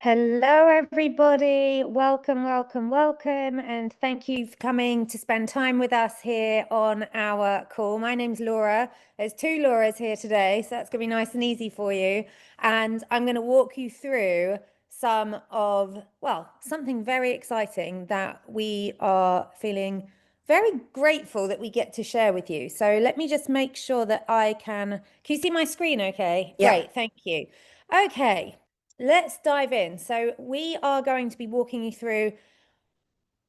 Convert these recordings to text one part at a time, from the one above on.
Hello, everybody. Welcome, welcome, welcome. And thank you for coming to spend time with us here on our call. My name's Laura. There's two Lauras here today, so that's going to be nice and easy for you. And I'm going to walk you through something very exciting that we are feeling very grateful that we get to share with you. So let me just make sure that can you see my screen okay? Yeah. Great, thank you. Okay. Let's dive in. So we are going to be walking you through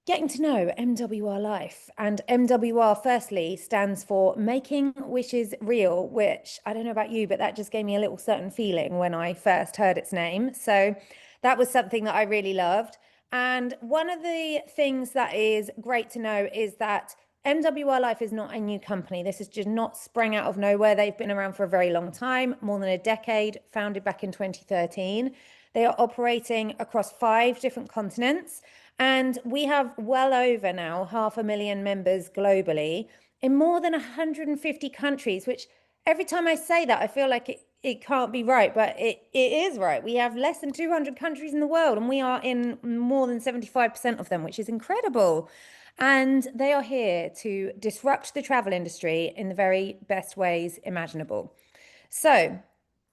getting to know MWR Life. And MWR, firstly, stands for Making Wishes Real, which I don't know about you, but that just gave me a little certain feeling when I first heard its name. So that was something that I really loved. And one of the things that is great to know is that MWR Life is not a new company. This is just not sprang out of nowhere. They've been around for a very long time, more than a decade, founded back in 2013. They are operating across 5 different continents, and we have well over now 500,000 members globally in more than 150 countries, which every time I say that, I feel like it can't be right, but it is right. We have less than 200 countries in the world, and we are in more than 75% of them, which is incredible. And they are here to disrupt the travel industry in the very best ways imaginable. So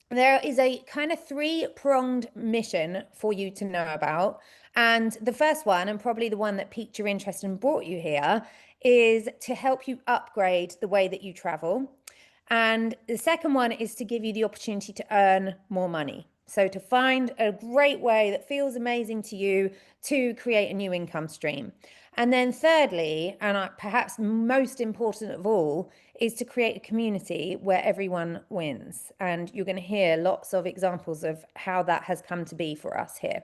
there is a kind of 3-pronged mission for you to know about. And the first one, and probably the one that piqued your interest and brought you here, is to help you upgrade the way that you travel. And the second one is to give you the opportunity to earn more money. So to find a great way that feels amazing to you to create a new income stream. And then thirdly, and perhaps most important of all, is to create a community where everyone wins. And you're going to hear lots of examples of how that has come to be for us here.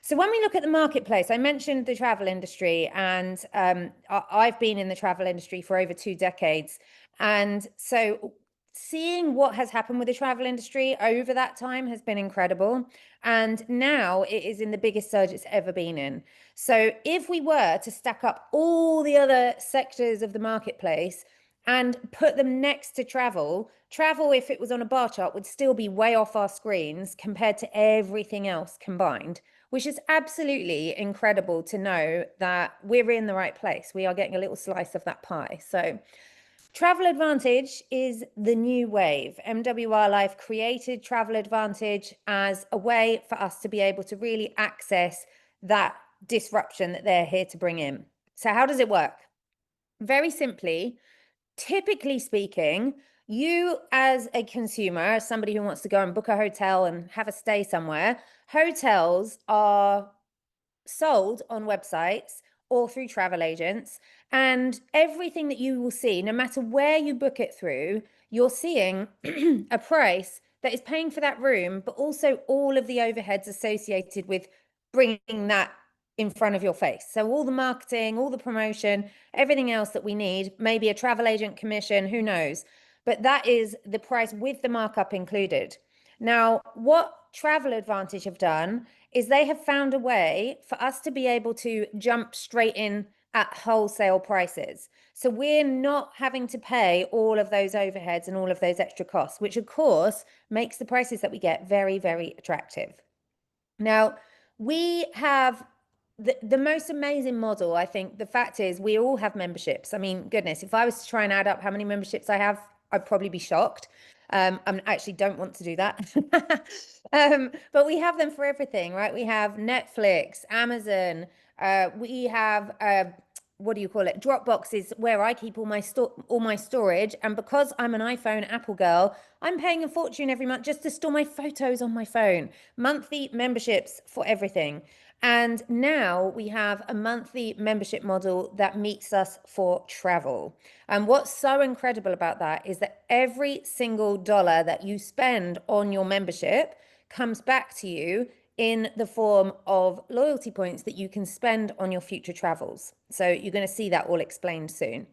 So when we look at the marketplace, I mentioned the travel industry, and I've been in the travel industry for over 2 decades. And so seeing what has happened with the travel industry over that time has been incredible. And now it is in the biggest surge it's ever been in. So if we were to stack up all the other sectors of the marketplace and put them next to travel, if it was on a bar chart, would still be way off our screens compared to everything else combined, which is absolutely incredible to know that we're in the right place. We are getting a little slice of that pie. So Travel Advantage is the new wave. MWR Life created Travel Advantage as a way for us to be able to really access that disruption that they're here to bring in. So how does it work? Very simply, typically speaking, you as a consumer, as somebody who wants to go and book a hotel and have a stay somewhere, hotels are sold on websites or through travel agents. And everything that you will see, no matter where you book it through, you're seeing a price that is paying for that room, but also all of the overheads associated with bringing that in front of your face. So all the marketing, all the promotion, everything else that we need, maybe a travel agent commission, who knows? But that is the price with the markup included. Now, what Travel Advantage have done is they have found a way for us to be able to jump straight in at wholesale prices. So we're not having to pay all of those overheads and all of those extra costs, which of course makes the prices that we get very, very attractive. Now, we have the most amazing model. I think the fact is we all have memberships. I mean, goodness, if I was to try and add up how many memberships I have, I'd probably be shocked. I actually don't want to do that. But we have them for everything, right? We have Netflix, Amazon, we have what do you call it? Dropbox is where I keep all my storage. And because I'm an iPhone Apple girl, I'm paying a fortune every month just to store my photos on my phone. Monthly memberships for everything. And now we have a monthly membership model that meets us for travel. And what's so incredible about that is that every single dollar that you spend on your membership comes back to you in the form of loyalty points that you can spend on your future travels. So you're going to see that all explained soon.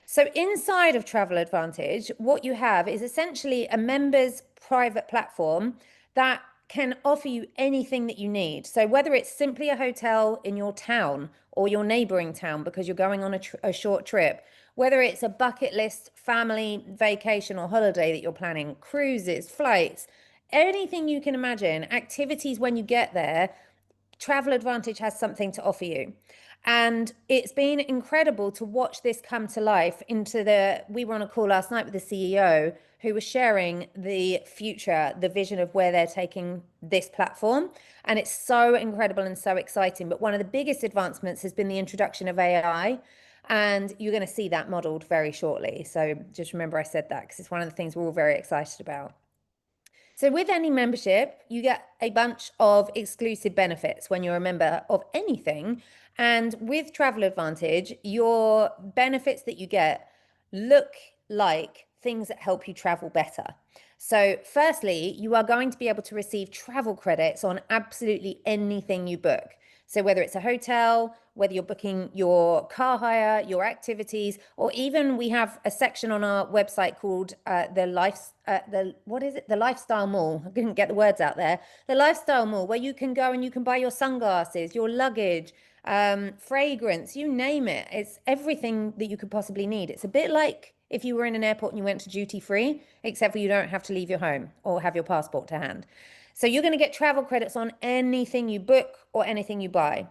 So inside of Travel Advantage, what you have is essentially a members private platform that can offer you anything that you need. So whether it's simply a hotel in your town or your neighboring town because you're going on a short trip, whether it's a bucket list family vacation or holiday that you're planning, cruises, flights, anything you can imagine, activities when you get there, Travel Advantage has something to offer you. And it's been incredible to watch this come to life we were on a call last night with the CEO who was sharing the future, the vision of where they're taking this platform. And it's so incredible and so exciting. But one of the biggest advancements has been the introduction of AI. And you're going to see that modeled very shortly. So just remember I said that because it's one of the things we're all very excited about. So with any membership, you get a bunch of exclusive benefits when you're a member of anything. And with Travel Advantage, your benefits that you get look like things that help you travel better. So firstly, you are going to be able to receive travel credits on absolutely anything you book. So whether it's a hotel, whether you're booking your car hire, your activities, or even we have a section on our website called the Lifestyle Mall. I couldn't get the words out there. The Lifestyle Mall, where you can go and you can buy your sunglasses, your luggage, fragrance, you name it. It's everything that you could possibly need. It's a bit like if you were in an airport and you went to duty free, except for you don't have to leave your home or have your passport to hand. So you're going to get travel credits on anything you book or anything you buy.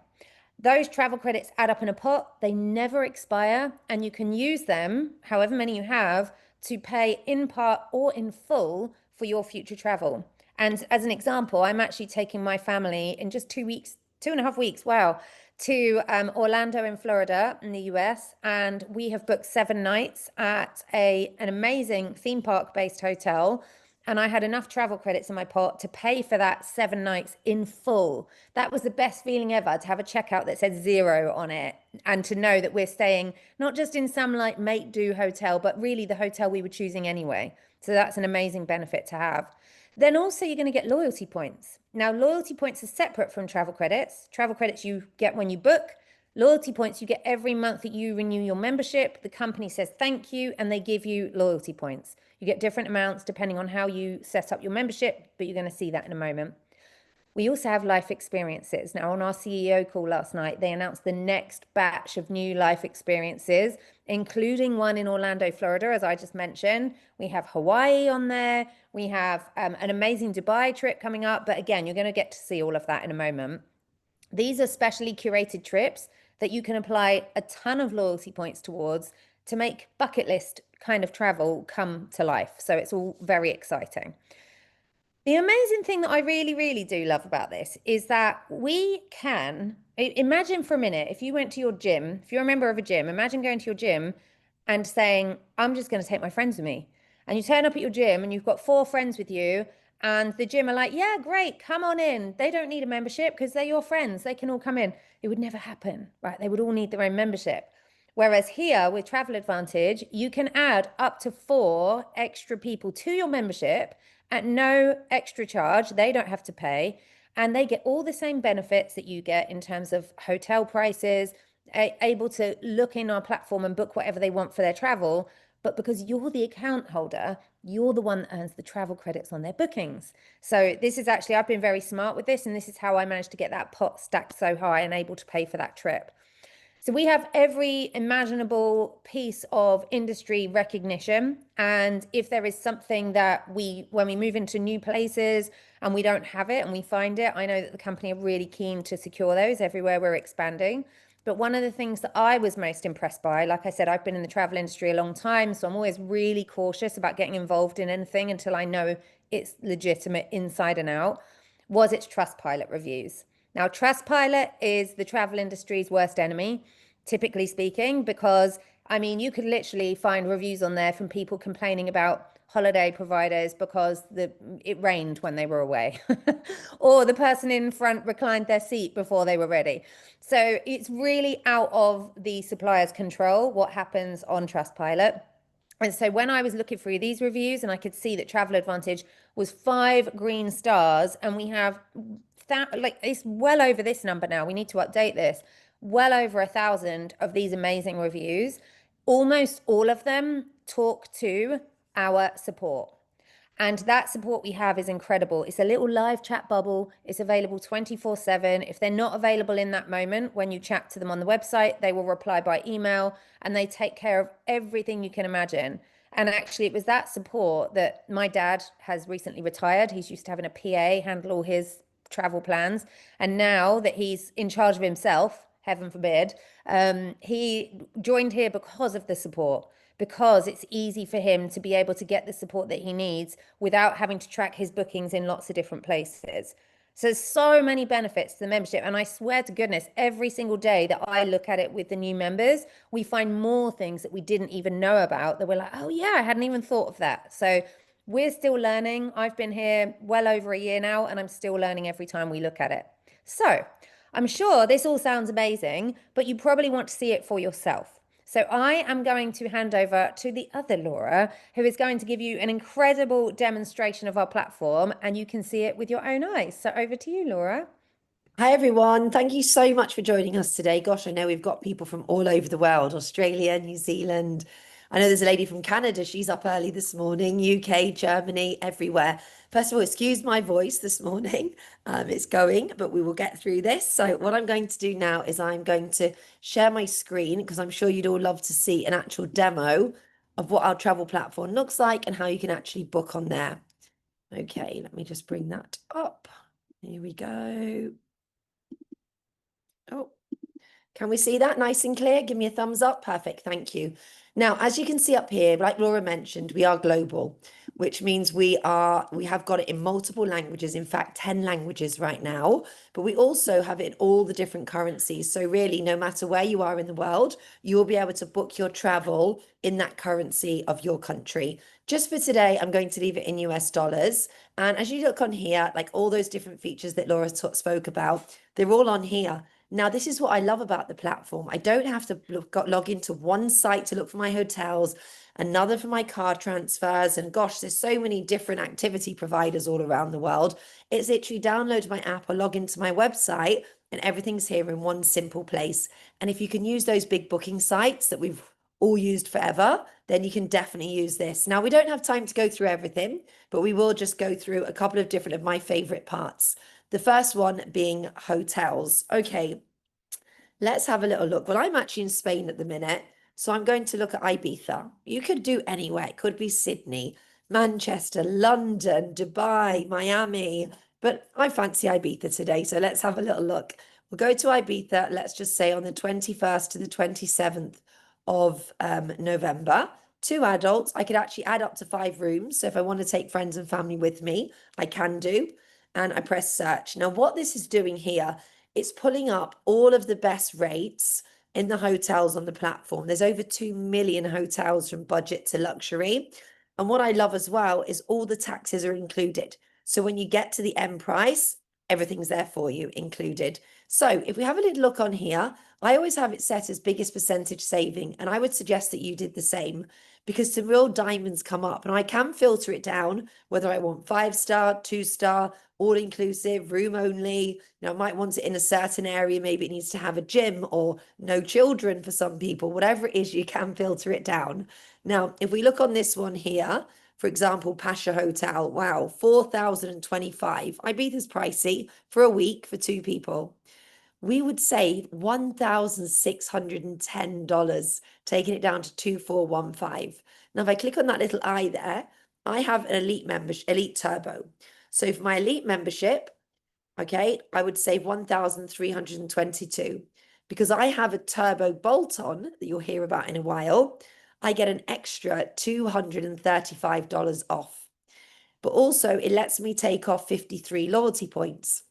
Those travel credits add up in a pot, they never expire, and you can use them, however many you have, to pay in part or in full for your future travel. And as an example, I'm actually taking my family in just 2 weeks, 2.5 weeks, wow, to Orlando in Florida in the US. And we have booked 7 nights at an amazing theme park based hotel. And I had enough travel credits in my pot to pay for that 7 nights in full. That was the best feeling ever, to have a checkout that said 0 on it and to know that we're staying not just in some like make do hotel, but really the hotel we were choosing anyway. So that's an amazing benefit to have. Then also you're going to get loyalty points. Now, loyalty points are separate from travel credits. Travel credits you get when you book. Loyalty points you get every month that you renew your membership. The company says thank you and they give you loyalty points. You get different amounts depending on how you set up your membership, but you're going to see that in a moment. We also have life experiences. Now, on our CEO call last night, they announced the next batch of new life experiences, including one in Orlando, Florida, as I just mentioned. We have Hawaii on there. We have an amazing Dubai trip coming up. But again, you're going to get to see all of that in a moment. These are specially curated trips that you can apply a ton of loyalty points towards to make bucket list kind of travel come to life. So it's all very exciting. The amazing thing that I really, really do love about this is that we can imagine for a minute, if you went to your gym, if you're a member of a gym, imagine going to your gym and saying, I'm just going to take my friends with me. And you turn up at your gym and you've got 4 friends with you, and the gym are like, yeah, great, come on in. They don't need a membership because they're your friends. They can all come in. It would never happen, right? They would all need their own membership. Whereas here with Travel Advantage, you can add up to 4 extra people to your membership at no extra charge. They don't have to pay, and they get all the same benefits that you get in terms of hotel prices, able to look in our platform and book whatever they want for their travel. But because you're the account holder, you're the one that earns the travel credits on their bookings. So this is actually, I've been very smart with this, and this is how I managed to get that pot stacked so high and able to pay for that trip. So we have every imaginable piece of industry recognition. And if there is something that when we move into new places and we don't have it and we find it, I know that the company are really keen to secure those everywhere we're expanding. But one of the things that I was most impressed by, like I said, I've been in the travel industry a long time, so I'm always really cautious about getting involved in anything until I know it's legitimate inside and out, was its Trustpilot reviews. Now, Trustpilot is the travel industry's worst enemy, typically speaking, because I mean, you could literally find reviews on there from people complaining about holiday providers because it rained when they were away, or the person in front reclined their seat before they were ready. So it's really out of the supplier's control what happens on Trustpilot. And so when I was looking through these reviews and I could see that Travel Advantage was 5 green stars, and we have that, like, it's well over this number now. We need to update this. Well over 1,000 of these amazing reviews. Almost all of them talk to our support. And that support we have is incredible. It's a little live chat bubble. It's available 24/7. If they're not available in that moment, when you chat to them on the website, they will reply by email, and they take care of everything you can imagine. And actually, it was that support that my dad has recently retired. He's used to having a PA handle all his travel plans. And now that he's in charge of himself, heaven forbid, he joined here because of the support, because it's easy for him to be able to get the support that he needs without having to track his bookings in lots of different places. So there's so many benefits to the membership. And I swear to goodness, every single day that I look at it with the new members, we find more things that we didn't even know about that we're like, oh yeah, I hadn't even thought of that. So we're still learning. I've been here well over a year now, and I'm still learning every time we look at it. So I'm sure this all sounds amazing, but you probably want to see it for yourself. So I am going to hand over to the other Laura, who is going to give you an incredible demonstration of our platform, and you can see it with your own eyes. So over to you, Laura. Hi, everyone. Thank you so much for joining us today. Gosh, I know we've got people from all over the world, Australia, New Zealand. I know there's a lady from Canada. She's up early this morning, UK, Germany, everywhere. First of all, excuse my voice this morning. It's going, but we will get through this. So what I'm going to do now is I'm going to share my screen because I'm sure you'd all love to see an actual demo of what our travel platform looks like and how you can actually book on there. Okay, let me just bring that up. Here we go. Oh, can we see that nice and clear? Give me a thumbs up. Perfect. Thank you. Now, as you can see up here, like Laura mentioned, we are global, which means we have got it in multiple languages, in fact, 10 languages right now, but we also have it in all the different currencies. So really, no matter where you are in the world, you will be able to book your travel in that currency of your country. Just for today, I'm going to leave it in US dollars. And as you look on here, like all those different features that Laura spoke about, they're all on here. Now, this is what I love about the platform. I don't have to log into one site to look for my hotels, another for my car transfers. And gosh, there's so many different activity providers all around the world. It's literally download my app or log into my website and everything's here in one simple place. And if you can use those big booking sites that we've all used forever, then you can definitely use this. Now, we don't have time to go through everything, but we will just go through a couple of different of my favorite parts. The first one being hotels. Okay, let's have a little look. Well, I'm actually in Spain at the minute, so I'm going to look at Ibiza. You could do anywhere. It could be Sydney, Manchester, London, Dubai, Miami, but I fancy Ibiza today, so let's have a little look. We'll go to Ibiza, let's just say on the 21st to the 27th of November. 2 adults. I could actually add up to 5 rooms. So if I want to take friends and family with me, I can do. And I press search. Now, what this is doing here, it's pulling up all of the best rates in the hotels on the platform. There's over 2 million hotels from budget to luxury. And what I love as well is all the taxes are included. So when you get to the end price, everything's there for you included. So if we have a little look on here, I always have it set as biggest percentage saving. And I would suggest that you did the same because some real diamonds come up and I can filter it down whether I want 5-star, 2-star, all inclusive, room only. I might want it in a certain area. Maybe it needs to have a gym or no children for some people. Whatever it is, you can filter it down. Now, if we look on this one here, for example, Pasha Hotel, wow, 4,025. Ibiza's pricey for a week for 2 people. We would save $1,610, taking it down to 2,415. Now, if I click on that little eye there, I have an elite membership, elite turbo. So for my elite membership, okay, I would save 1,322 because I have a turbo bolt-on that you'll hear about in a while. I get an extra $235 off. But also it lets me take off 53 loyalty points.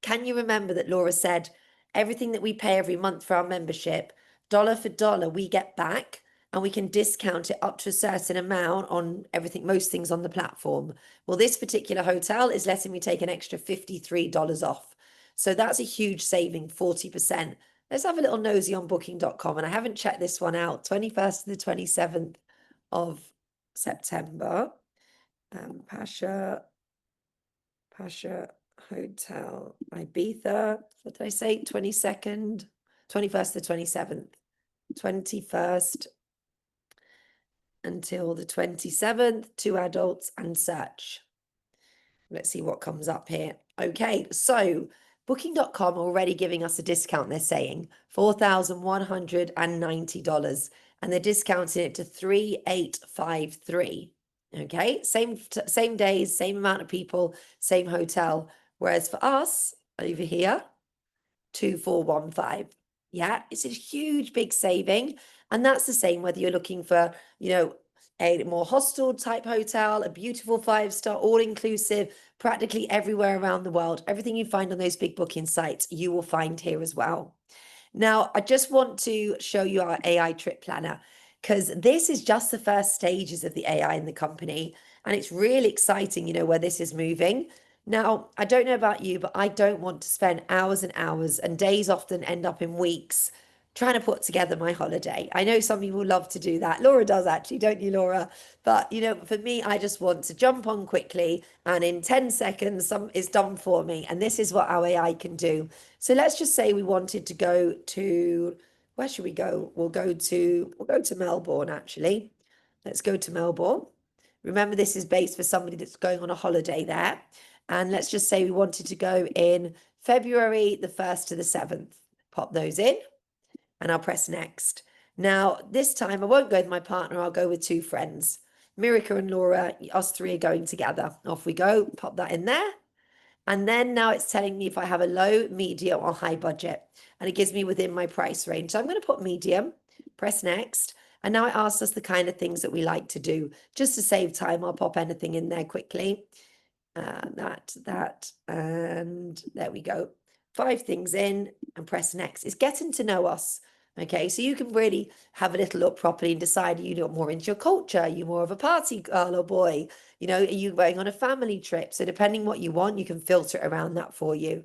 Can you remember that Laura said everything that we pay every month for our membership, dollar for dollar, we get back and we can discount it up to a certain amount on everything, most things on the platform. Well, this particular hotel is letting me take an extra $53 off. So that's a huge saving, 40%. Let's have a little nosy on booking.com. And I haven't checked this one out, 21st to the 27th of September. Pasha Hotel Ibiza. What did I say? 22nd, 21st to 27th. 21st until the 27th, 2 adults and search. Let's see what comes up here. Okay, so booking.com already giving us a discount. They're saying $4,190. and they're discounting it to 3,853. Okay, same days, same amount of people, same hotel. Whereas for us over here, 2,415. Yeah, it's a huge big saving. And that's the same whether you're looking for, a more hostel type hotel, a beautiful 5-star, all inclusive, practically everywhere around the world. Everything you find on those big booking sites, you will find here as well. Now, I just want to show you our AI trip planner because this is just the first stages of the AI in the company. And it's really exciting, where this is moving. Now, I don't know about you, but I don't want to spend hours and hours, and days often end up in weeks trying to put together my holiday. I know some people love to do that. Laura does actually, don't you, Laura? But for me, I just want to jump on quickly and in 10 seconds, some is done for me. And this is what our AI can do. So let's just say we wanted to go to, where should we go? We'll go to Melbourne, actually. Let's go to Melbourne. Remember, this is based for somebody that's going on a holiday there. And let's just say we wanted to go in February the 1st to the 7th. Pop those in and I'll press next. Now, this time I won't go with my partner, I'll go with two friends. Mirika and Laura, us three are going together. Off we go, pop that in there. And then now it's telling me if I have a low, medium, or high budget. And it gives me within my price range. So I'm going to put medium, press next. And now it asks us the kind of things that we like to do. Just to save time, I'll pop anything in there quickly. That, and there we go. 5 things in and press next. It's getting to know us. Okay, so you can really have a little look properly and decide you're more into your culture, are you more of a party girl or boy, are you going on a family trip? So depending what you want, you can filter it around that for you.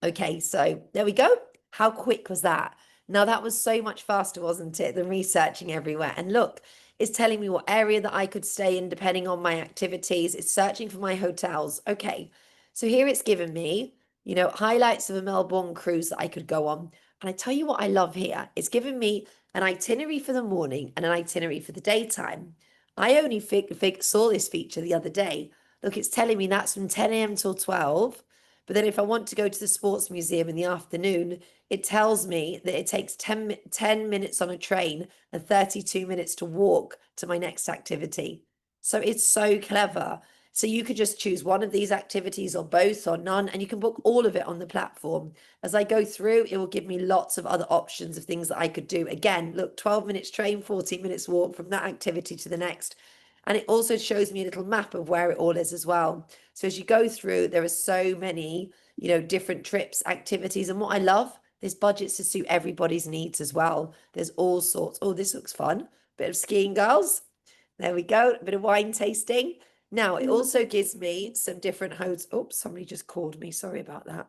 Okay, so there we go. How quick was that? Now that was so much faster, wasn't it, than researching everywhere? And look, it's telling me what area that I could stay in depending on my activities. It's searching for my hotels. Okay, so here it's given me, highlights of a Melbourne cruise that I could go on. And I tell you what I love here. It's given me an itinerary for the morning and an itinerary for the daytime. I only saw this feature the other day. Look, it's telling me that's from 10 a.m. till 12. But then if I want to go to the sports museum in the afternoon, it tells me that it takes 10 minutes on a train and 32 minutes to walk to my next activity. So it's so clever. So you could just choose one of these activities or both or none, and you can book all of it on the platform. As I go through, it will give me lots of other options of things that I could do. Again, look, 12 minutes train, 14 minutes walk from that activity to the next. And it also shows me a little map of where it all is as well. So as you go through, there are so many, different trips, activities. And what I love, there's budgets to suit everybody's needs as well. There's all sorts. Oh, this looks fun. Bit of skiing, girls. There we go. A bit of wine tasting. Now, it also gives me some different hotels. Oops, somebody just called me. Sorry about that.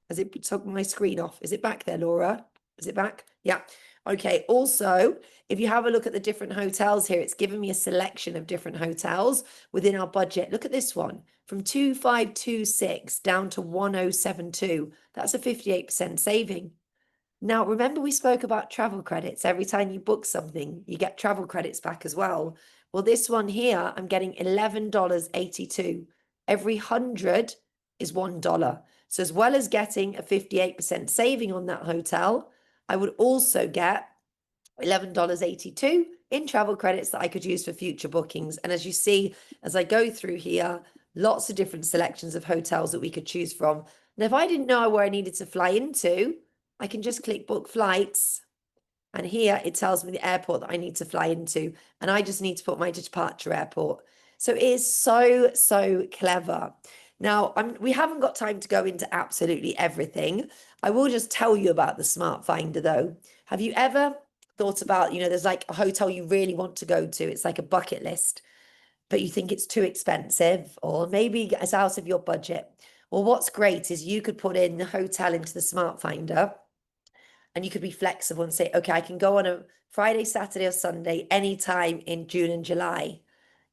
Has it took my screen off? Is it back there, Laura? Is it back? Yeah. Okay. Also, if you have a look at the different hotels here, it's given me a selection of different hotels within our budget. Look at this one, from 2,526 down to 1,072. That's a 58% saving. Now, remember we spoke about travel credits. Every time you book something, you get travel credits back as well. Well, this one here, I'm getting $11.82. Every 100 is $1. So as well as getting a 58% saving on that hotel, I would also get $11.82 in travel credits that I could use for future bookings. And as you see, as I go through here, lots of different selections of hotels that we could choose from. And if I didn't know where I needed to fly into, I can just click book flights. And here it tells me the airport that I need to fly into. And I just need to put my departure airport. So it is so, so clever. Now, we haven't got time to go into absolutely everything. I will just tell you about the Smart Finder, though. Have you ever thought about, there's like a hotel you really want to go to? It's like a bucket list, but you think it's too expensive, or maybe it's out of your budget. Well, what's great is you could put in the hotel into the Smart Finder, and you could be flexible and say, okay, I can go on a Friday, Saturday, or Sunday, anytime in June and July.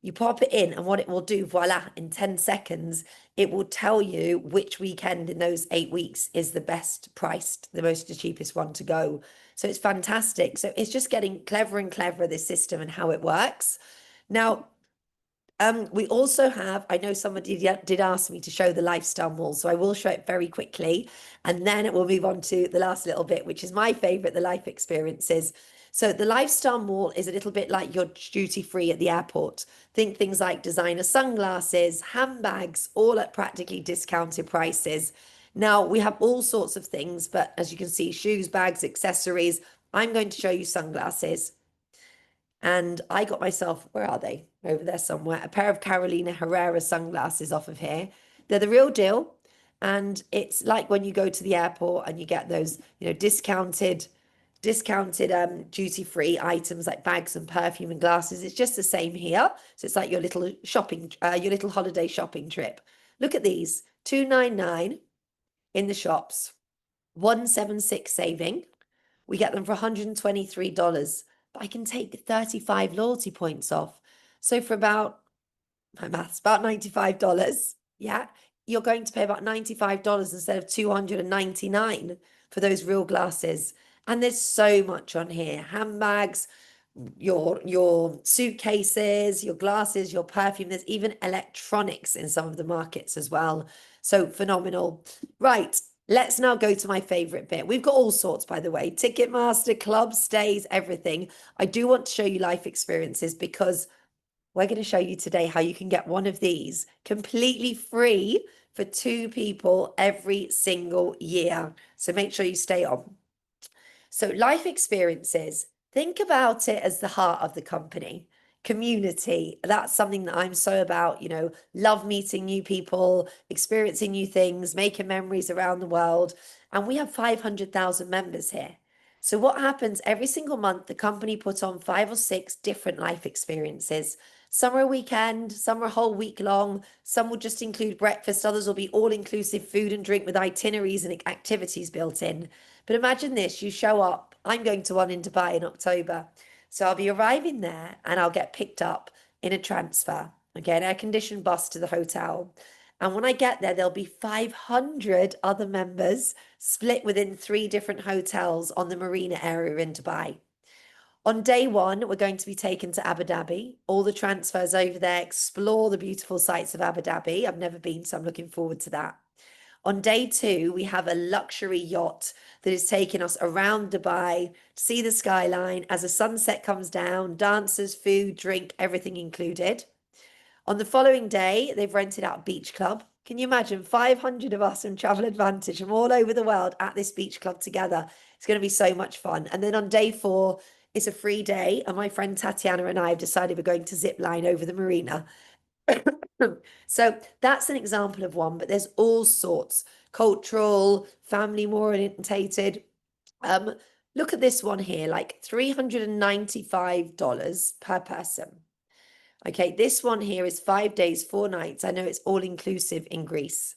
You pop it in, and what it will do, voila, in 10 seconds, it will tell you which weekend in those 8 weeks is the best priced, the cheapest one to go. So it's fantastic. So it's just getting cleverer and cleverer, this system and how it works. Now, We also have, I know somebody did ask me to show the lifestyle mall, so I will show it very quickly. And then we'll move on to the last little bit, which is my favorite, the life experiences. So the lifestyle mall is a little bit like your duty free at the airport. Think things like designer sunglasses, handbags, all at practically discounted prices. Now we have all sorts of things, but as you can see, shoes, bags, accessories. I'm going to show you sunglasses. And I got myself, where are they? Over there somewhere, a pair of Carolina Herrera sunglasses off of here. They're the real deal. And it's like when you go to the airport and you get those, discounted duty-free items like bags and perfume and glasses. It's just the same here. So it's like your little your little holiday shopping trip. Look at these, 299 in the shops, 176 saving. We get them for $123, but I can take 35 loyalty points off. So for about, my maths, about $95, yeah, you're going to pay about $95 instead of $299 for those real glasses. And there's so much on here. Handbags, your suitcases, your glasses, your perfume. There's even electronics in some of the markets as well. So phenomenal. Right. Let's now go to my favorite bit. We've got all sorts, by the way, Ticketmaster, club stays, everything. I do want to show you life experiences because we're going to show you today how you can get one of these completely free for 2 people every single year. So make sure you stay on. So life experiences, think about it as the heart of the company. Community, that's something that I'm so about, love meeting new people, experiencing new things, making memories around the world. And we have 500,000 members here. So what happens every single month, the company put on 5 or 6 different life experiences. Some are a weekend, some are a whole week long, some will just include breakfast, others will be all-inclusive food and drink with itineraries and activities built in. But imagine this, you show up, I'm going to one in Dubai in October. So I'll be arriving there and I'll get picked up in a transfer, okay, an air-conditioned bus to the hotel. And when I get there, there'll be 500 other members split within 3 different hotels on the marina area in Dubai. On day 1, we're going to be taken to Abu Dhabi. All the transfers over there, explore the beautiful sights of Abu Dhabi. I've never been, so I'm looking forward to that. On day 2, we have a luxury yacht that is taking us around Dubai to see the skyline as the sunset comes down, dancers, food, drink, everything included. On the following day, they've rented out a beach club. Can you imagine 500 of us from Travel Advantage from all over the world at this beach club together? It's going to be so much fun. And then on day 4, it's a free day. And my friend Tatiana and I have decided we're going to zip line over the marina. So that's an example of one, but there's all sorts, cultural, family more orientated. Look at this one here, like $395 per person. Okay, this one here is 5 days, 4 nights. I know it's all inclusive in Greece.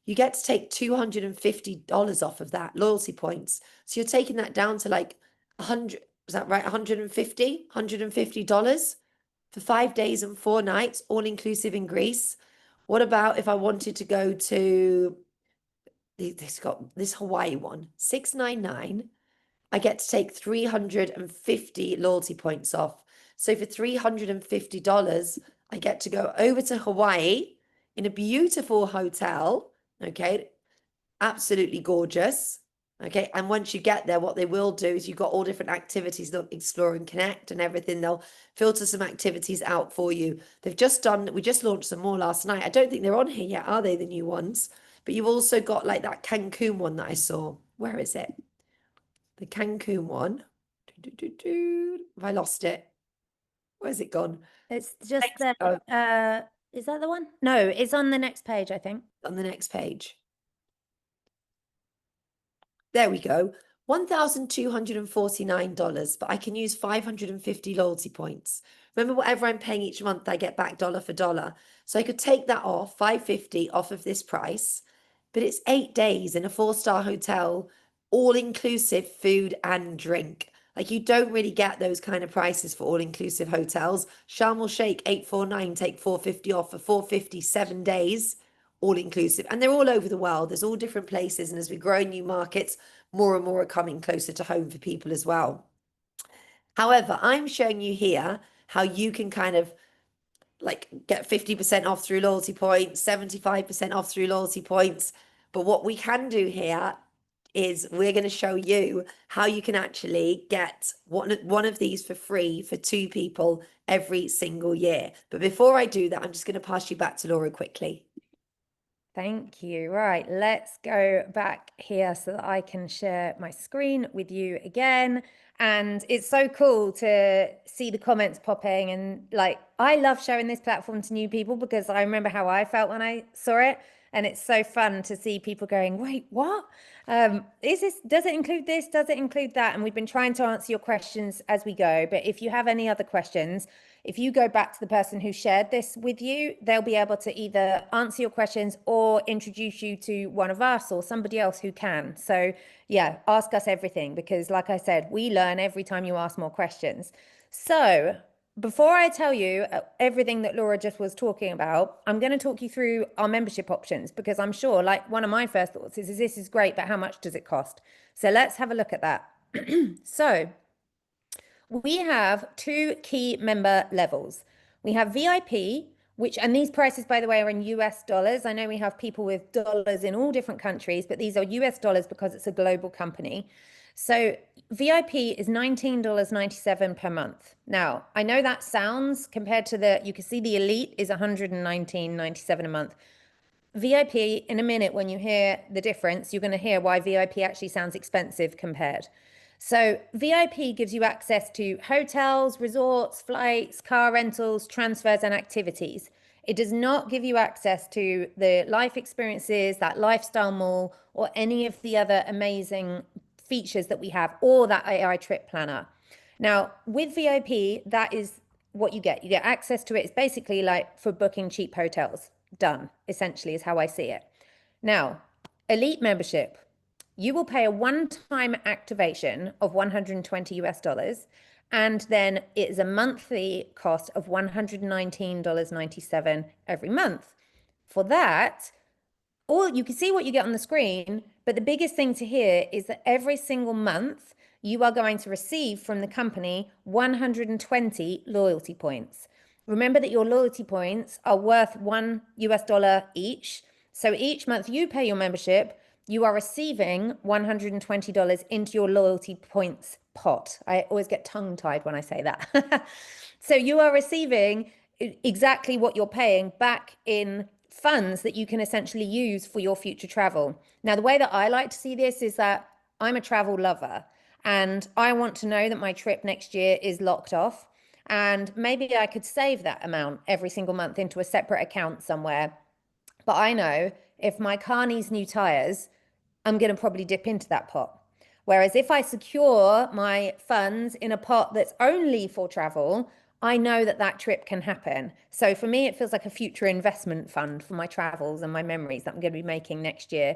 You get to take $250 off of that, loyalty points. So you're taking that down to like 100, is that right? $150 for 5 days and 4 nights, all inclusive in Greece. What about if I wanted to go to this Hawaii one, 699? I get to take 350 loyalty points off. So for $350, I get to go over to Hawaii in a beautiful hotel. Okay, absolutely gorgeous. Okay, and once you get there, what they will do is you've got all different activities. They'll explore and connect and everything. They'll filter some activities out for you. We just launched some more last night. I don't think they're on here yet, are they, the new ones? But you've also got like that Cancun one that I saw. Where is it? The Cancun one. Have I lost it? Where's it gone? It's just Oh, is that the one? No, it's on the next page, I think. on the next page. There we go. $1,249, but I can use 550 loyalty points. Remember, whatever I'm paying each month, I get back dollar for dollar. So I could take that off, 550 off of this price, but it's 8 days in a 4-star hotel, all inclusive food and drink. Like you don't really get those kind of prices for all inclusive hotels. Sharm el Sheikh 849, take 450 off for 450, 7 days all inclusive. And they're all over the world. There's all different places. And as we grow new markets, more and more are coming closer to home for people as well. However, I'm showing you here how you can kind of like get 50% off through loyalty points, 75% off through loyalty points. But what we can do here is we're going to show you how you can actually get one of these for free for 2 people every single year. But before I do that, I'm just going to pass you back to Laura quickly. Thank you. Right, let's go back here so that I can share my screen with you again. And it's so cool to see the comments popping. And like, I love showing this platform to new people because I remember how I felt when I saw it. And it's so fun to see people going, wait, what? Does it include this? Does it include that? And we've been trying to answer your questions as we go. But if you have any other questions, if you go back to the person who shared this with you, they'll be able to either answer your questions or introduce you to one of us or somebody else who can. So yeah, ask us everything because like I said, we learn every time you ask more questions. So before I tell you everything that Laura just was talking about, I'm going to talk you through our membership options because I'm sure like one of my first thoughts is this is great, but how much does it cost? So let's have a look at that. So we have 2 key member levels. We have VIP, and these prices, by the way, are in US dollars. I know we have people with dollars in all different countries, but these are US dollars because it's a global company. So VIP is $19.97 per month. Now, I know that sounds compared to you can see the Elite is $119.97 a month. VIP, in a minute, when you hear the difference, you're going to hear why VIP actually sounds expensive compared. So VIP gives you access to hotels, resorts, flights, car rentals, transfers, and activities. It does not give you access to the life experiences, that lifestyle mall, or any of the other amazing features that we have, or that AI trip planner. Now, with VIP, that is what you get. You get access to it. It's basically like for booking cheap hotels. Done, essentially, is how I see it. Now, Elite membership. You will pay a one-time activation of 120 US dollars, and then it is a monthly cost of $119.97 every month. For that, you can see what you get on the screen, but the biggest thing to hear is that every single month you are going to receive from the company 120 loyalty points. Remember that your loyalty points are worth $1 US each. So each month you pay your membership, you are receiving $120 into your loyalty points pot. I always get tongue-tied when I say that. So you are receiving exactly what you're paying back in funds that you can essentially use for your future travel. Now, the way that I like to see this is that I'm a travel lover and I want to know that my trip next year is locked off. And maybe I could save that amount every single month into a separate account somewhere. But I know if my car needs new tires, I'm going to probably dip into that pot. Whereas if I secure my funds in a pot that's only for travel, I know that that trip can happen. So for me, it feels like a future investment fund for my travels and my memories that I'm going to be making next year.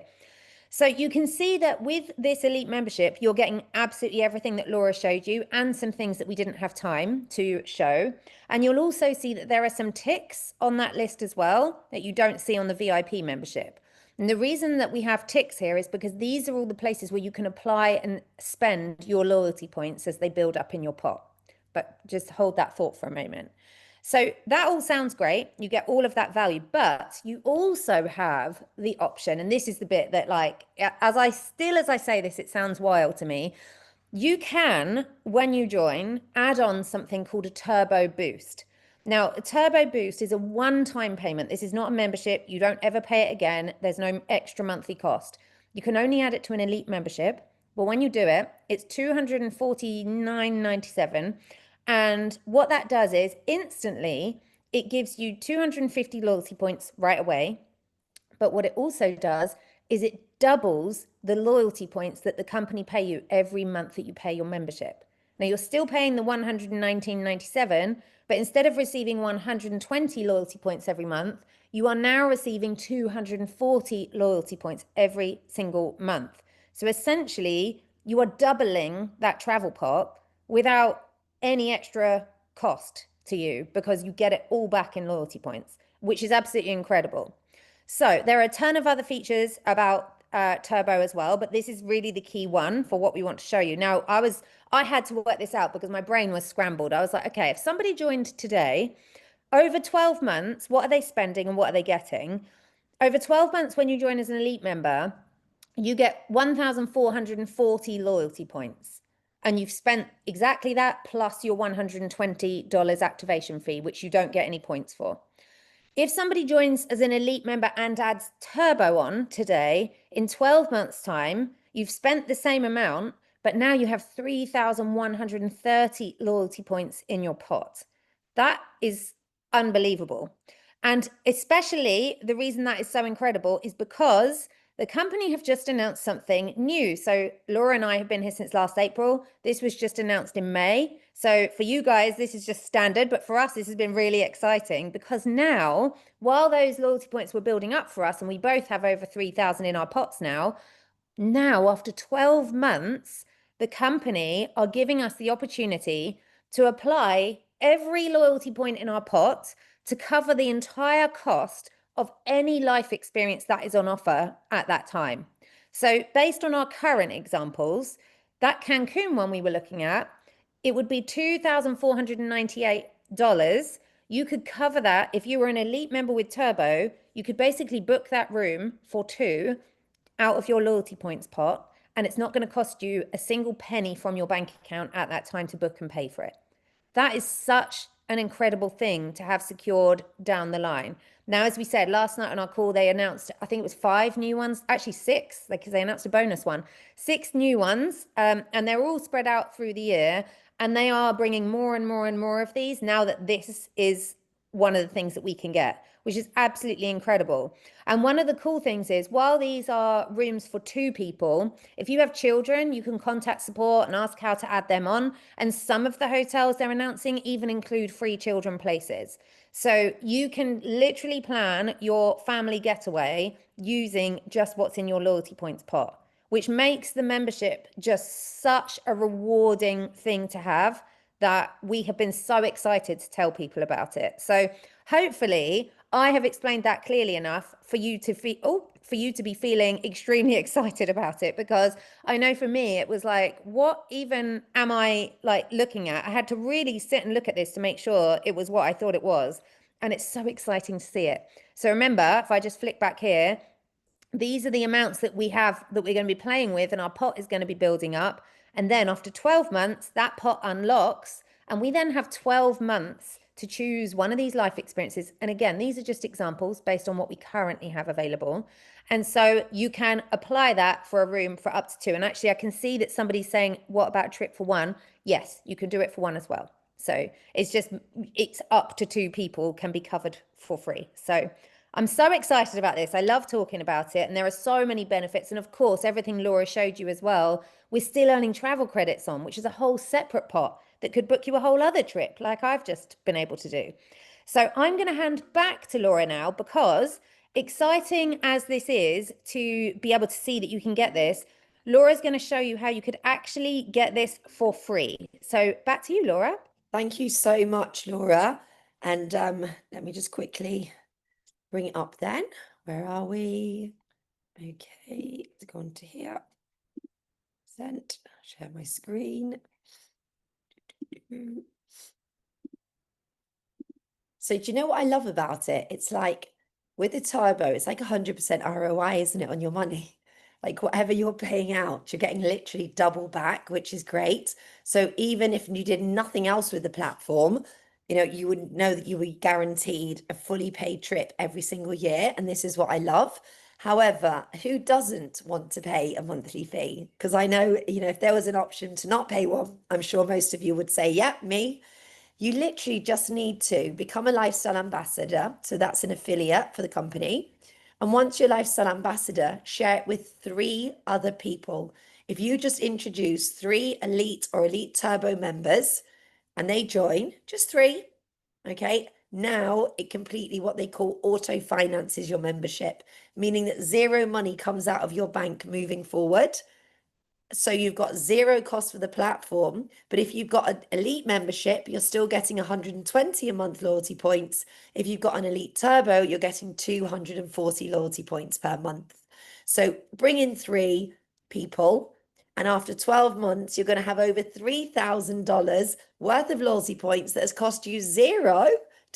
So you can see that with this Elite membership, you're getting absolutely everything that Laura showed you and some things that we didn't have time to show. And you'll also see that there are some ticks on that list as well that you don't see on the VIP membership. And the reason that we have ticks here is because these are all the places where you can apply and spend your loyalty points as they build up in your pot. But just hold that thought for a moment. So that all sounds great. You get all of that value, but you also have the option, and this is the bit that like, as I say this, it sounds wild to me. You can, when you join, add on something called a turbo boost. Now, a turbo boost is a one-time payment. This is not a membership. You don't ever pay it again. There's no extra monthly cost. You can only add it to an Elite membership. But when you do it, it's $249.97. And what that does is instantly, it gives you 250 loyalty points right away. But what it also does is it doubles the loyalty points that the company pay you every month that you pay your membership. Now you're still paying the 119.97, but instead of receiving 120 loyalty points every month, you are now receiving 240 loyalty points every single month. So essentially, you are doubling that travel pot without any extra cost to you because you get it all back in loyalty points, which is absolutely incredible. So there are a ton of other features about Turbo as well, but this is really the key one for what we want to show you. Now, I had to work this out because my brain was scrambled. I was like, okay, if somebody joined today, Over 12 months, what are they spending and what are they getting? Over 12 months, when you join as an elite member, you get 1,440 loyalty points. And you've spent exactly that plus your $120 activation fee, which you don't get any points for. If somebody joins as an elite member and adds turbo on today, in 12 months' time, you've spent the same amount, but now you have 3,130 loyalty points in your pot. That is unbelievable. And especially the reason that is so incredible is because the company have just announced something new. So Laura and I have been here since last April. This was just announced in May. So for you guys, this is just standard, but for us, this has been really exciting because now, while those loyalty points were building up for us, and we both have over 3,000 in our pots now after 12 months, the company are giving us the opportunity to apply every loyalty point in our pot to cover the entire cost of any life experience that is on offer at that time. So based on our current examples, that Cancun one we were looking at, it would be $2,498. You could cover that if you were an elite member with Turbo. You could basically book that room for two out of your loyalty points pot, and it's not going to cost you a single penny from your bank account at that time to book and pay for it. That is such an incredible thing to have secured down the line. Now, as we said last night on our call, they announced, I think it was 5 new ones, actually 6, because they announced a bonus one, 6 new ones, and they're all spread out through the year. And they are bringing more and more and more of these now that this is one of the things that we can get, which is absolutely incredible. And one of the cool things is, while these are rooms for 2 people, if you have children, you can contact support and ask how to add them on. And some of the hotels they're announcing even include free children places. So you can literally plan your family getaway using just what's in your loyalty points pot, which makes the membership just such a rewarding thing to have that we have been so excited to tell people about it. So hopefully I have explained that clearly enough for you to be feeling extremely excited about it, because I know for me it was like, what even am I like looking at? I had to really sit and look at this to make sure it was what I thought it was. And it's so exciting to see it. So remember, if I just flick back here, these are the amounts that we have that we're going to be playing with, and our pot is going to be building up. And then after 12 months, that pot unlocks, and we then have 12 months to choose one of these life experiences. And again, these are just examples based on what we currently have available. And so you can apply that for a room for up to 2. And actually, I can see that somebody's saying, what about a trip for 1? Yes, you can do it for 1 as well. So it's up to 2 people can be covered for free. So I'm so excited about this. I love talking about it. And there are so many benefits. And of course, everything Laura showed you as well, we're still earning travel credits on, which is a whole separate pot that could book you a whole other trip like I've just been able to do. So I'm going to hand back to Laura now, because exciting as this is to be able to see that you can get this, Laura's going to show you how you could actually get this for free. So back to you, Laura. Thank you so much, Laura. And let me just quickly bring it up then. Where are we? Okay, let's go on to here. Sent, share my screen. So do you know what I love about it? It's like with the turbo, it's like 100% ROI, isn't it, on your money? Like whatever you're paying out, you're getting literally double back, which is great. So even if you did nothing else with the platform, you would know that you were guaranteed a fully paid trip every single year. And this is what I love. However, who doesn't want to pay a monthly fee? Because I know, if there was an option to not pay one, I'm sure most of you would say, yeah, me. You literally just need to become a lifestyle ambassador. So that's an affiliate for the company. And once you're a lifestyle ambassador, share it with 3 other people. If you just introduce 3 elite or elite turbo members and they join, just 3, okay? Now it completely what they call auto finances your membership, meaning that 0 money comes out of your bank moving forward. So you've got 0 cost for the platform, but if you've got an elite membership, you're still getting 120 a month loyalty points. If you've got an elite turbo, you're getting 240 loyalty points per month. So bring in 3 people, and after 12 months, you're going to have over $3,000 worth of loyalty points that has cost you 0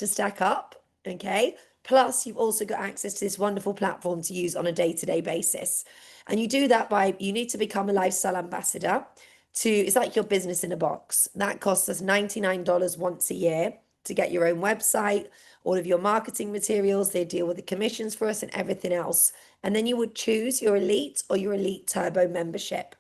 to stack up, okay? Plus, you've also got access to this wonderful platform to use on a day-to-day basis. And you do that by, you need to become a lifestyle ambassador it's like your business in a box. That costs us $99 once a year to get your own website, all of your marketing materials. They deal with the commissions for us and everything else. And then you would choose your Elite or your Elite Turbo membership.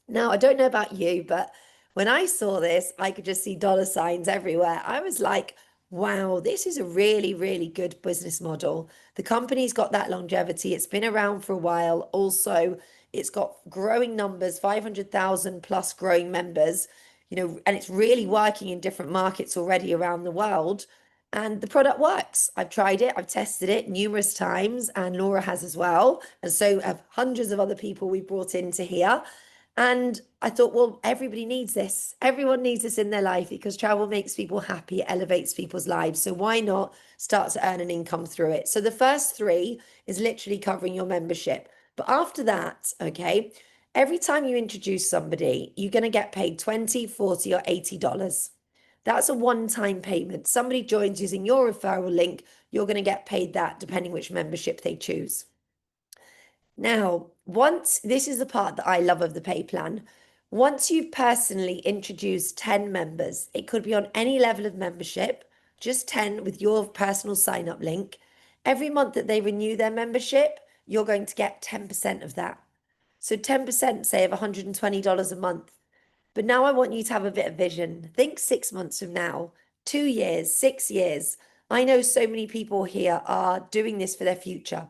Now, I don't know about you, but when I saw this, I could just see dollar signs everywhere. I was like, wow, this is a really, really good business model. The company's got that longevity. It's been around for a while. Also, it's got growing numbers, 500,000 plus growing members, and it's really working in different markets already around the world. And the product works. I've tried it, I've tested it numerous times, and Laura has as well. And so have hundreds of other people we brought into here. And I thought, well, everybody needs this. Everyone needs this in their life because travel makes people happy, it elevates people's lives. So why not start to earn an income through it? So the first three is literally covering your membership. But after that, okay, every time you introduce somebody, you're going to get paid $20, $40, or $80. That's a one-time payment. Somebody joins using your referral link, you're going to get paid that depending which membership they choose. Now, this is the part that I love of the pay plan. Once you've personally introduced 10 members, it could be on any level of membership, just 10 with your personal sign up link. Every month that they renew their membership, you're going to get 10% of that. So 10%, say, of $120 a month. But now I want you to have a bit of vision. Think 6 months from now, 2 years, 6 years. I know so many people here are doing this for their future.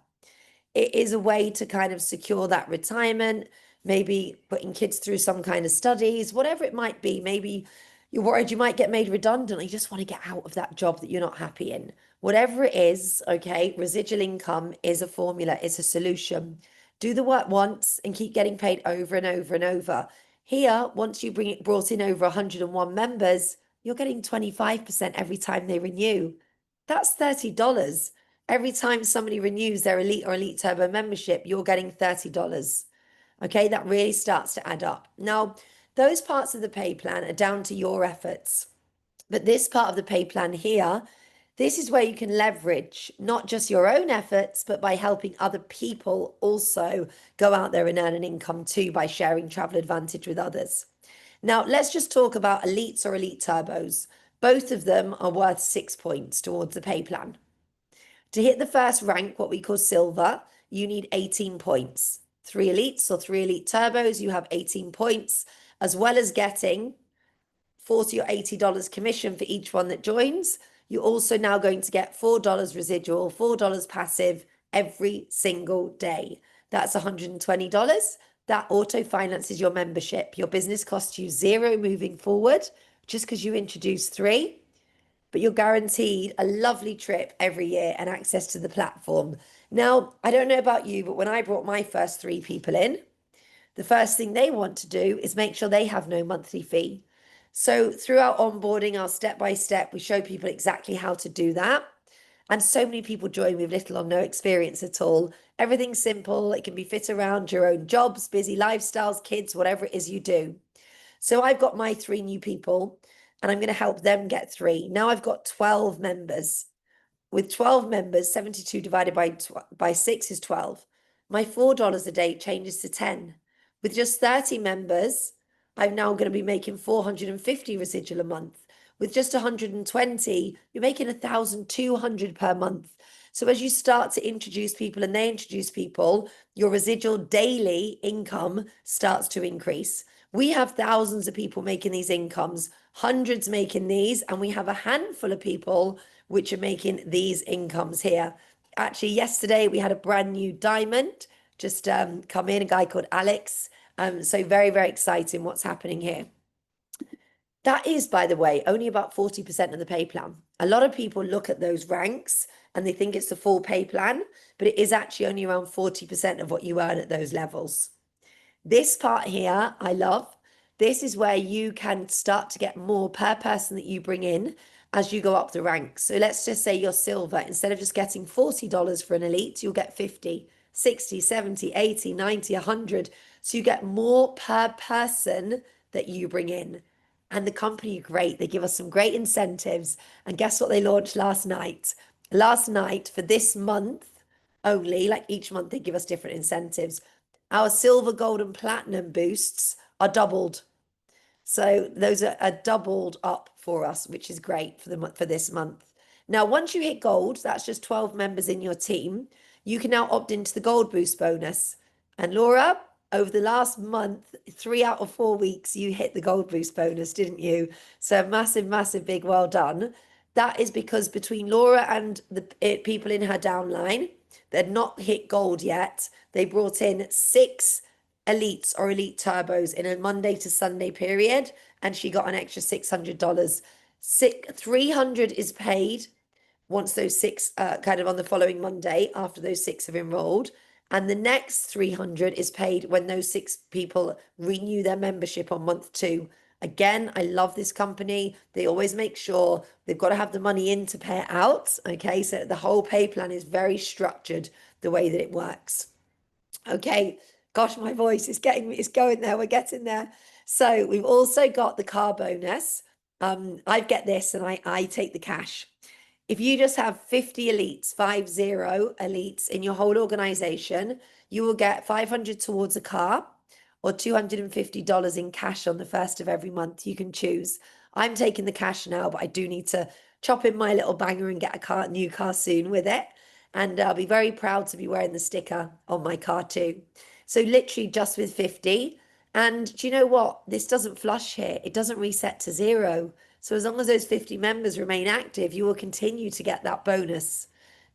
It is a way to kind of secure that retirement, maybe putting kids through some kind of studies, whatever it might be. Maybe you're worried you might get made redundant, or you just want to get out of that job that you're not happy in. Whatever it is, okay, residual income is a formula, it's a solution. Do the work once and keep getting paid over and over and over. Here, once you brought in over 101 members, you're getting 25% every time they renew. That's $30. Every time somebody renews their Elite or Elite Turbo membership, you're getting $30. Okay, that really starts to add up. Now, those parts of the pay plan are down to your efforts. But this part of the pay plan here, this is where you can leverage not just your own efforts, but by helping other people also go out there and earn an income too by sharing Travel Advantage with others. Now, let's just talk about Elites or Elite Turbos. Both of them are worth 6 points towards the pay plan. To hit the first rank, what we call silver, you need 18 points. 3 elites or 3 elite turbos, you have 18 points, as well as getting $40 or $80 commission for each one that joins. You're also now going to get $4 residual, $4 passive every single day. That's $120. That auto finances your membership. Your business costs you $0 moving forward just because you introduced 3. But you're guaranteed a lovely trip every year and access to the platform. Now, I don't know about you, but when I brought my first 3 people in, the first thing they want to do is make sure they have no monthly fee. So throughout onboarding, our step by step, we show people exactly how to do that. And so many people join with little or no experience at all. Everything's simple. It can be fit around your own jobs, busy lifestyles, kids, whatever it is you do. So I've got my 3 new people, and I'm going to help them get 3. Now I've got 12 members. With 12 members, 72 divided by 6 is 12. My $4 a day changes to 10. With just 30 members, I'm now going to be making 450 residual a month. With just 120, you're making 1,200 per month. So as you start to introduce people and they introduce people, your residual daily income starts to increase. We have thousands of people making these incomes, hundreds making these, and we have a handful of people which are making these incomes here. Actually, yesterday we had a brand new diamond just come in, a guy called Alex. So very, very exciting what's happening here. That is, by the way, only about 40% of the pay plan. A lot of people look at those ranks and they think it's the full pay plan, but it is actually only around 40% of what you earn at those levels. This part here, I love. This is where you can start to get more per person that you bring in as you go up the ranks. So let's just say you're silver. Instead of just getting $40 for an elite, you'll get 50, 60, 70, 80, 90, 100. So you get more per person that you bring in. And the company are great. They give us some great incentives. And guess what they launched last night? Last night for this month only, like each month they give us different incentives. Our silver, gold, and platinum boosts are doubled. So those are doubled up for us, which is great for the month for this month. Now, once you hit gold, that's just 12 members in your team. You can now opt into the gold boost bonus. And Laura, over the last month, 3 out of 4 weeks, you hit the gold boost bonus, didn't you? So massive, massive, big well done. That is because between Laura and the people in her downline, they'd not hit gold yet. They brought in 6 elites or elite turbos in a Monday to Sunday period, and she got an extra $600. 300 is paid once those 6 kind of on the following Monday after those 6 have enrolled. And the next 300 is paid when those 6 people renew their membership on month 2. Again, I love this company. They always make sure they've got to have the money in to pay it out. Okay, so the whole pay plan is very structured the way that it works. Okay, gosh, my voice is going there. We're getting there. So we've also got the car bonus. I get this and I take the cash. If you just have 50 elites, 50 elites in your whole organization, you will get 500 towards a car or $250 in cash on the first of every month. You can choose. I'm taking the cash now, but I do need to chop in my little banger and get a new car soon with it. And I'll be very proud to be wearing the sticker on my car too. So literally just with 50. And do you know what? This doesn't flush here. It doesn't reset to 0. So as long as those 50 members remain active, you will continue to get that bonus.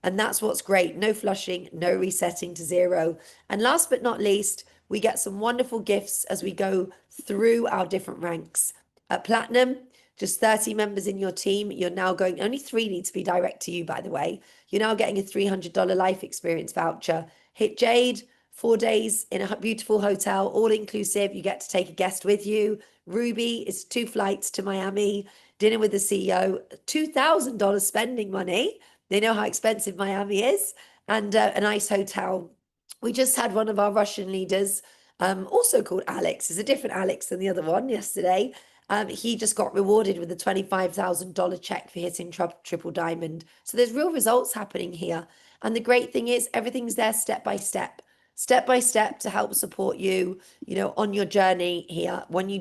And that's what's great. No flushing, no resetting to 0. And last but not least, we get some wonderful gifts as we go through our different ranks. At Platinum, just 30 members in your team. You're now going, only 3 need to be direct to you, by the way. You're now getting a $300 life experience voucher. Hit Jade, 4 days in a beautiful hotel, all inclusive. You get to take a guest with you. Ruby is 2 flights to Miami, dinner with the CEO, $2,000 spending money. They know how expensive Miami is, and a nice hotel. We just had one of our Russian leaders, also called Alex, is a different Alex than the other one yesterday. He just got rewarded with a $25,000 check for hitting triple diamond. So there's real results happening here. And the great thing is everything's there step by step to help support you, on your journey here. When you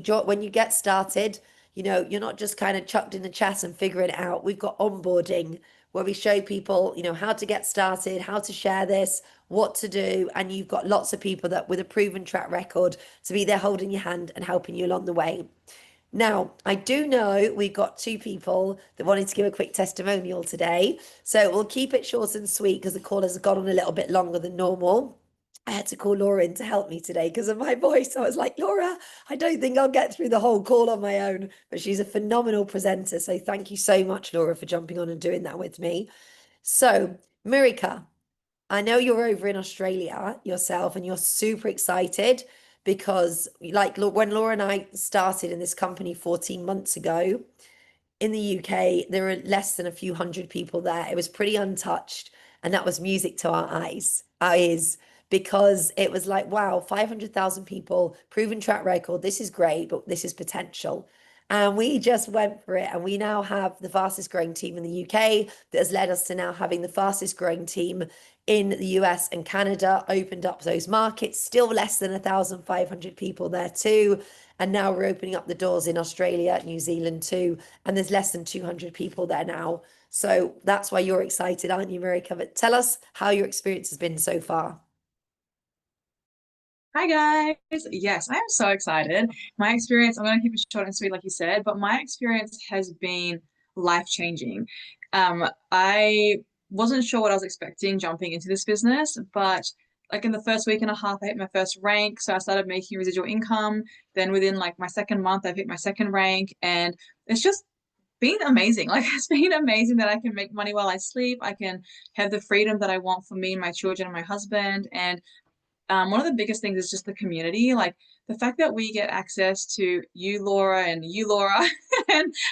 get started, you're not just kind of chucked in the chat and figuring it out. We've got onboarding where we show people, how to get started, how to share this, what to do. And you've got lots of people that with a proven track record to be there holding your hand and helping you along the way. Now, I do know we've got 2 people that wanted to give a quick testimonial today. So we'll keep it short and sweet because the call has gone on a little bit longer than normal. I had to call Laura in to help me today because of my voice. I was like, Laura, I don't think I'll get through the whole call on my own. But she's a phenomenal presenter. So thank you so much, Laura, for jumping on and doing that with me. So, Mirika, I know you're over in Australia yourself and you're super excited because like when Laura and I started in this company 14 months ago, in the UK, there were less than a few hundred people there. It was pretty untouched. And that was music to our ears, because it was like, wow, 500,000 people, proven track record. This is great, but this is potential. And we just went for it. And we now have the fastest growing team in the UK that has led us to now having the fastest growing team in the US and Canada, opened up those markets, still less than 1,500 people there too. And now we're opening up the doors in Australia, New Zealand too. And there's less than 200 people there now. So that's why you're excited, aren't you, Marika? But tell us how your experience has been so far. Hi guys. Yes, I am so excited. My experience, I'm going to keep it short and sweet, like you said, but my experience has been life-changing. I wasn't sure what I was expecting jumping into this business, but like in the first week and a half, I hit my first rank. So I started making residual income. Then within like my second month, I've hit my second rank, and it's just been amazing. Like it's been amazing that I can make money while I sleep. I can have the freedom that I want for me and my children and my husband. And one of the biggest things is just the community, like the fact that we get access to you, Laura, and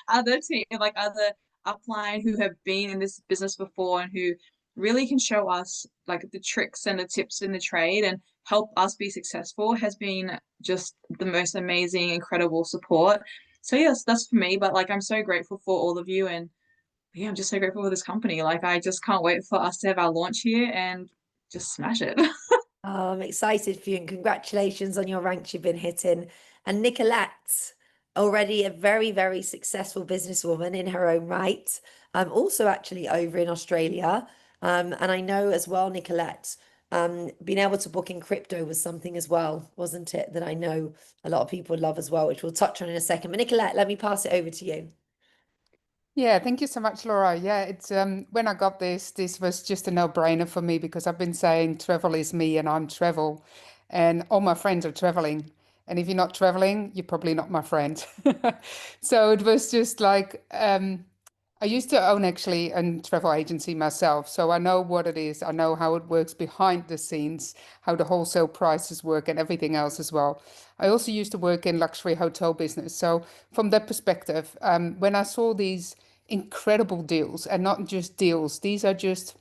other team, like other upline who have been in this business before and who really can show us like the tricks and the tips in the trade and help us be successful has been just the most amazing, incredible support. So yes, that's for me. But like, I'm so grateful for all of you, and yeah, I'm just so grateful for this company. Like, I just can't wait for us to have our launch here and just smash it. Oh, I'm excited for you and congratulations on your ranks you've been hitting. And Nicolette, already a very, very successful businesswoman in her own right. Also actually over in Australia. And I know as well, Nicolette, being able to book in crypto was something as well, wasn't it? That I know a lot of people love as well, which we'll touch on in a second. But Nicolette, let me pass it over to you. Yeah, thank you so much, Laura. Yeah, it's when I got this was just a no-brainer for me because I've been saying travel is me and I'm travel, and all my friends are traveling. And if you're not traveling, you're probably not my friend. So it was just like I used to own actually a travel agency myself, so I know what it is. I know how it works behind the scenes, how the wholesale prices work, and everything else as well. I also used to work in luxury hotel business, so from that perspective, when I saw these incredible deals, and not just deals, these are just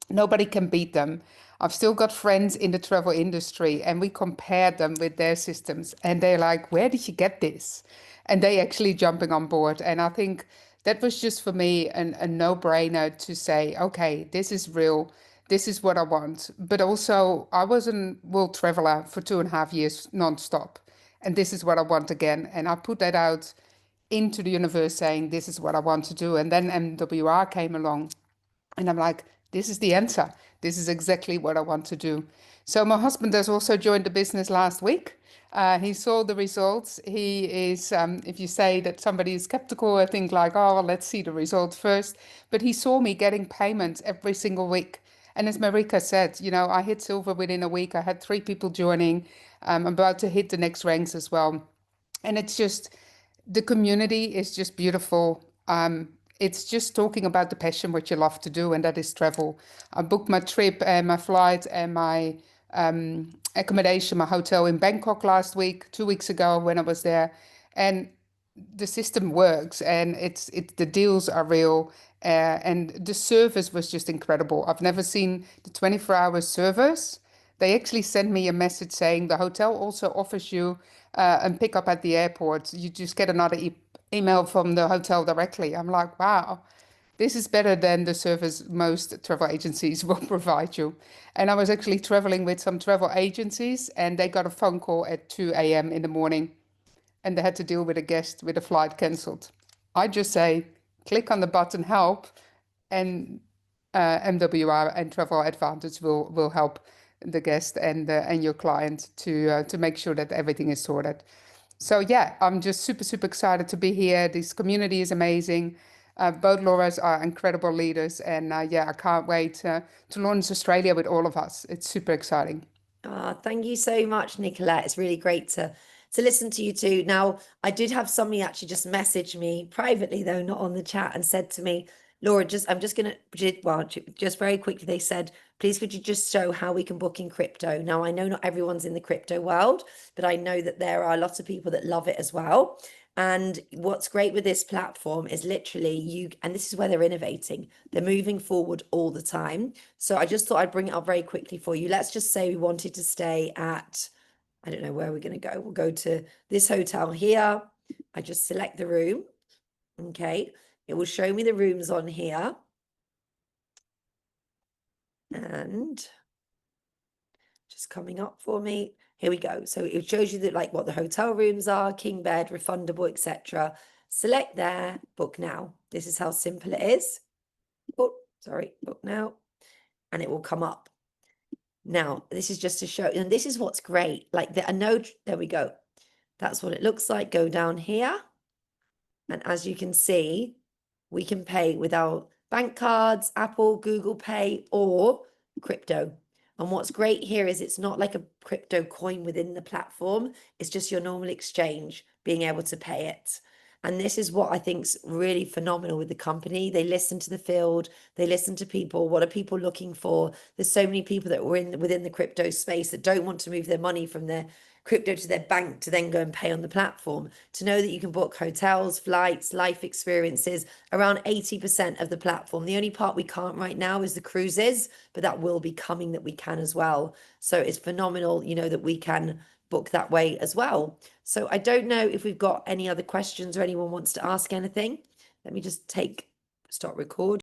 nobody can beat them. I've still got friends in the travel industry, and we compared them with their systems, and they're like, "Where did you get this?" And they actually jumping on board. And I think that was just for me a no-brainer to say, okay, this is real. This is what I want. But also, I was a world traveler for 2.5 years nonstop. And this is what I want again. And I put that out into the universe saying, this is what I want to do. And then MWR came along. And I'm like, this is the answer. This is exactly what I want to do. So my husband has also joined the business last week. He saw the results. He is, if you say that somebody is skeptical, I think like, oh, well, let's see the results first. But he saw me getting payments every single week. And as Marika said, I hit silver within a week. I had 3 people joining. I'm about to hit the next ranks as well. And it's just, the community is just beautiful. It's just talking about the passion, what you love to do, and that is travel. I booked my trip and my flight and my accommodation, my hotel in Bangkok last week, 2 weeks ago when I was there. And the system works, and the deals are real, and the service was just incredible. I've never seen the 24-hour service. They actually sent me a message saying the hotel also offers you and pick up at the airport. You just get another email from the hotel directly. I'm like, wow, this is better than the service most travel agencies will provide you. And I was actually traveling with some travel agencies, and they got a phone call at 2 a.m. in the morning, and they had to deal with a guest with a flight cancelled. I just say, click on the button help, and MWR and Travel Advantage will help the guest and your client to make sure that everything is sorted. So yeah, I'm just super, super excited to be here. This community is amazing. Both Lauras are incredible leaders, and yeah, I can't wait to launch Australia with all of us. It's super exciting. Thank you so much, Nicolette. It's really great to listen to you too. Now, I did have somebody actually just message me privately, though, not on the chat, and said to me, Laura, I'm just gonna, well, just very quickly, they said, please could you just show how we can book in crypto? Now, I know not everyone's in the crypto world, but I know that there are lots of people that love it as well. And what's great with this platform is literally and this is where they're innovating. They're moving forward all the time. So I just thought I'd bring it up very quickly for you. Let's just say we wanted to stay at, I don't know where we're going to go. We'll go to this hotel here. I just select the room. Okay. It will show me the rooms on here. And just coming up for me. Here we go. So it shows you that like what the hotel rooms are, king bed, refundable, etc. Select there, book now. This is how simple it is. Oh, sorry, book now. And it will come up. Now, this is just to show, and this is what's great. Like I know, there we go. That's what it looks like. Go down here. And as you can see, we can pay with our bank cards, Apple, Google Pay, or crypto. And what's great here is it's not like a crypto coin within the platform. It's just your normal exchange, being able to pay it. And this is what I think's really phenomenal with the company. They listen to the field, they listen to people. What are people looking for? There's so many people that were within the crypto space that don't want to move their money from their crypto to their bank to then go and pay on the platform. To know that you can book hotels, flights, life experiences, around 80% of the platform. The only part we can't right now is the cruises, but that will be coming, that we can as well. So it's phenomenal, that we can book that way as well. So I don't know if we've got any other questions or anyone wants to ask anything. Let me just start record.